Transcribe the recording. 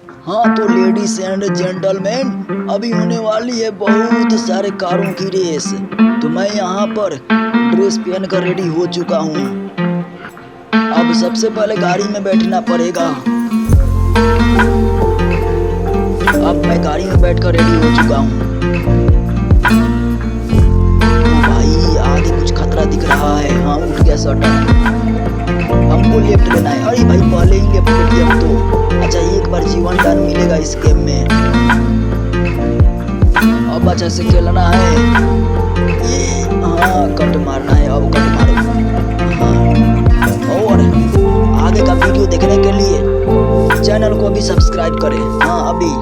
हाँ तो ladies and gentleman, अभी होने वाली है बहुत सारे कारों की रेस। तो मैं यहाँ पर ड्रेस पहन कर रेडी हो चुका हूँ। अब सबसे पहले गाड़ी में बैठना पड़ेगा। अब मैं गाड़ी में बैठकर रेडी हो चुका हूँ। ओ भाई, आगे कुछ खतरा दिख रहा है। हाँ, उठ गया शटर। हमको लेफ्ट लेना है। अरे भाई, पहले ही लेफ्ट ले लिया हम तो। अच्छा, एक बार जीवन दान मिलेगा इस गेम में। अब अच्छा से खेलना है। ये हाँ, कट मारना है। अब कट मारो। हाँ, और आगे का वीडियो देखने के लिए चैनल को अभी सब्सक्राइब करें। हाँ, अभी